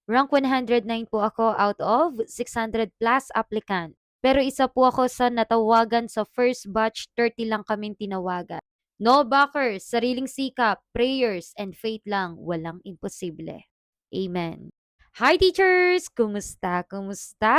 Rank 109 po ako out of 600 plus applicant. Pero isa po ako sa natawagan sa first batch, 30 lang kaming tinawagan. No backers, sariling sikap, prayers, and faith lang. Walang imposible. Amen. Hi teachers! Kumusta? Kumusta?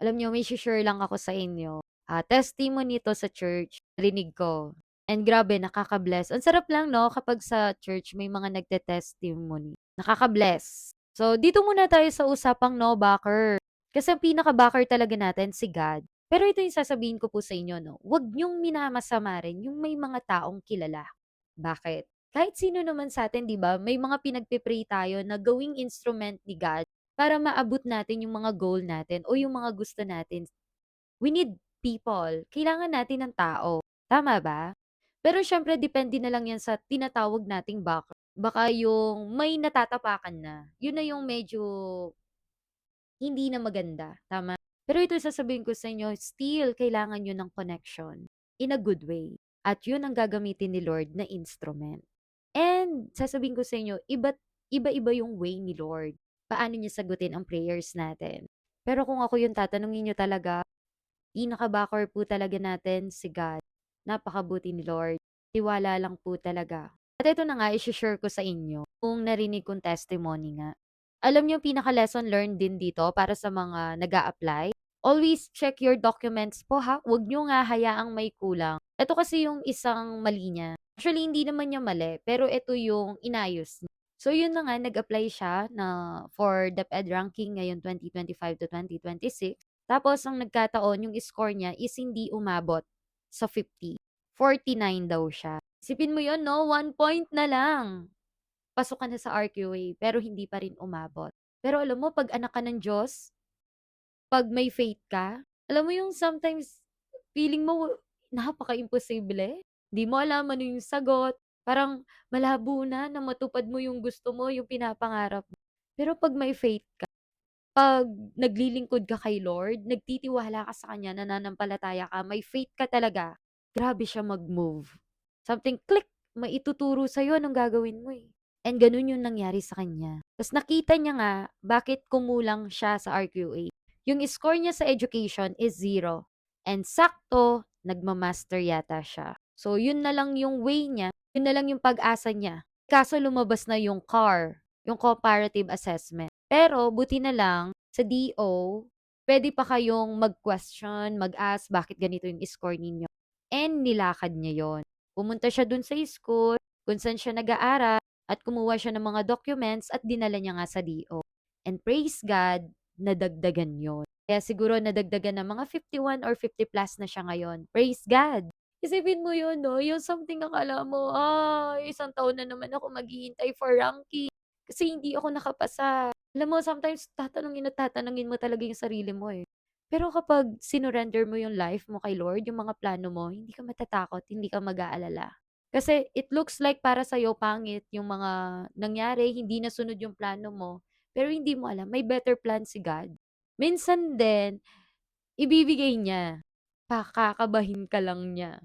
Alam niyo, may share lang ako sa inyo. Testimony to sa church. Rinig ko. And grabe, nakaka-bless. Ang sarap lang, no? Kapag sa church may mga nagte-testimony. Nakaka-bless. So, dito muna tayo sa usapang no backer. Kasi ang pinaka-backer talaga natin si God. Pero ito yung sasabihin ko po sa inyo, no? Huwag niyong minamasama rin yung may mga taong kilala. Bakit? Kahit sino naman sa atin, di ba, may mga pinagpipray tayo na gawing instrument ni God para maabot natin yung mga goal natin o yung mga gusto natin. We need people. Kailangan natin ng tao. Tama ba? Pero syempre, depende na lang yan sa tinatawag nating backer. Baka yung may natatapakan na. Yun na yung medyo hindi na maganda. Tama? Pero ito sasabihin ko sa inyo, still, kailangan nyo ng connection in a good way. At yun ang gagamitin ni Lord na instrument. And sasabihin ko sa inyo, iba-iba yung way ni Lord. Paano niya sagutin ang prayers natin. Pero kung ako yung tatanungin nyo talaga, pinaka-backer po talaga natin si God. Napakabuti ni Lord. Tiwala lang po talaga. At ito na nga, i-share ko sa inyo kung narinig kong testimony nga. Alam niyo, pinaka-lesson learned din dito para sa mga nag apply always check your documents po ha. Huwag niyo nga hayaang may kulang. Ito kasi yung isang mali niya. Actually, hindi naman niya mali, pero ito yung inayos niya. So, yun na nga, nag-apply siya na for DepEd ranking ngayon 2025 to 2026. Tapos, ang nagkataon, yung score niya is hindi umabot sa 50. 49 daw siya. Isipin mo yun, no? 1 point na lang. Pasok ka na sa RQA, pero hindi pa rin umabot. Pero alam mo, pag anak ka ng Diyos, pag may faith ka, alam mo yung sometimes feeling mo napaka-imposible. Di mo alam ano yung sagot. Parang malabo na matupad mo yung gusto mo, yung pinapangarap mo. Pero pag may faith ka, pag naglilingkod ka kay Lord, nagtitiwala ka sa Kanya, nananampalataya ka, may faith ka talaga, grabe siya mag-move. Something click, maituturo sa'yo anong gagawin mo eh. And ganun yung nangyari sa kanya. Tapos nakita niya nga bakit kumulang siya sa RQA. Yung score niya sa education is 0. And sakto, nagmamaster yata siya. So yun na lang yung way niya, yun na lang yung pag-asa niya. Kaso lumabas na yung CAR, yung comparative assessment. Pero buti na lang sa DO, pwede pa kayong mag-question, mag-ask bakit ganito yung score ninyo. And nilakad niya yon. Pumunta siya dun sa school, kung saan siya nag-aaral, at kumuha siya ng mga documents at dinala niya nga sa DO. And praise God, nadagdagan yon. Kaya siguro nadagdagan ng mga 51 or 50 plus na siya ngayon. Praise God! Isipin mo yun, no? Yung something akala mo, isang taon na naman ako maghihintay for ranking. Kasi hindi ako nakapasa. Alam mo, sometimes tatanungin at tatanungin mo talaga yung sarili mo eh. Pero kapag sinurrender mo yung life mo kay Lord, yung mga plano mo, hindi ka matatakot, hindi ka mag-aalala. Kasi it looks like para sa'yo pangit yung mga nangyari, hindi nasunod yung plano mo, pero hindi mo alam, may better plan si God. Minsan din, ibibigay niya, pakakabahin ka lang niya.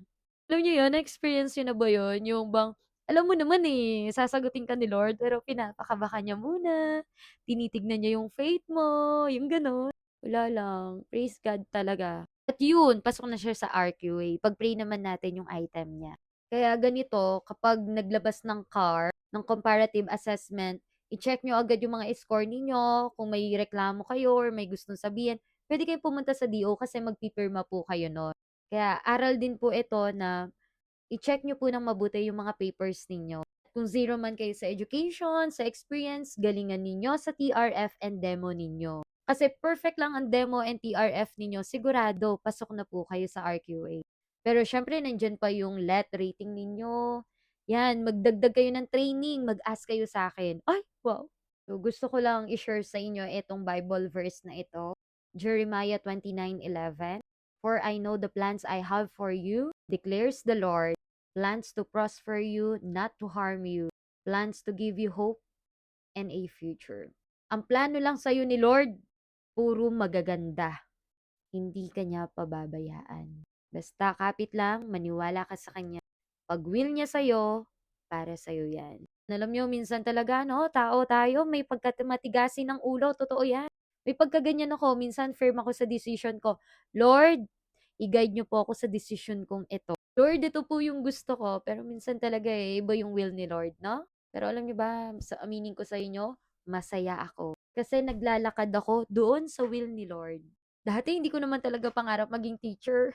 Alam niyo yun, na-experience niyo na ba yun? Yung bang, alam mo naman eh, sasagutin ka ni Lord, pero pinapakaba ka niya muna, tinitignan niya yung faith mo, yung gano'n. Wala lang, praise God talaga. At yun, pasok na siya sa RQA. Pag-pray naman natin yung item niya. Kaya ganito, kapag naglabas ng CAR, ng comparative assessment, i-check nyo agad yung mga score ninyo, kung may reklamo kayo or may gustong sabihin, pwede kayong pumunta sa DO kasi magpipirma po kayo no. Kaya aral din po ito na i-check nyo po ng mabuti yung mga papers ninyo. Kung zero man kayo sa education, sa experience, galingan ninyo sa TRF and demo ninyo. Kasi perfect lang ang demo and TRF ninyo, sigurado pasok na po kayo sa RQA. Pero syempre, nandyan pa yung let rating ninyo. Yan, magdagdag kayo ng training, mag-ask kayo sa akin. Ay, wow! So, gusto ko lang i-share sa inyo itong Bible verse na ito. Jeremiah 29:11. For I know the plans I have for you, declares the Lord, plans to prosper you, not to harm you, plans to give you hope and a future. Ang plano lang sa'yo ni Lord, puro magaganda. Hindi ka niya pababayaan. Basta kapit lang, maniwala ka sa Kanya. Pag will niya sa'yo, para sa'yo yan. Alam niyo minsan talaga 'no, tao tayo may matigasin ng ulo, totoo 'yan. May pagkaganyan ako, minsan firm ako sa decision ko. "Lord, i-guide niyo po ako sa decision kong ito. Lord, ito po yung gusto ko." Pero minsan talaga, iba yung will ni Lord 'no? Pero alam niyo ba, aminin ko sa inyo, masaya ako. Kasi naglalakad ako doon sa will ni Lord. Dati hindi ko naman talaga pangarap maging teacher.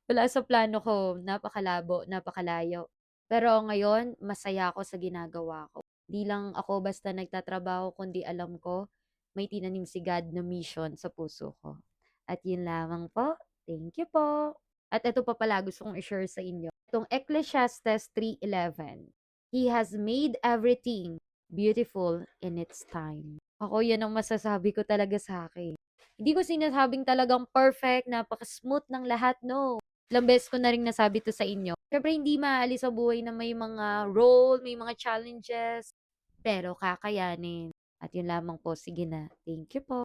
Wala sa plano ko, napakalabo, napakalayo. Pero ngayon, masaya ako sa ginagawa ko. Di lang ako basta nagtatrabaho, kundi alam ko may tinanim si God na mission sa puso ko. At yun lamang po. Thank you po. At ito pa pala gusto kong i-share sa inyo. Itong Ecclesiastes 3:11. He has made everything beautiful in its time. Ako, yan ang masasabi ko talaga sa akin. Hindi ko sinasabing talagang perfect, napaka-smooth ng lahat, no. Ilang beses ko na ring nasabi 'to sa inyo. Siyempre hindi maaalis sa buhay na may mga role, may mga challenges, pero kakayanin. At yun lamang po, sige na. Thank you po.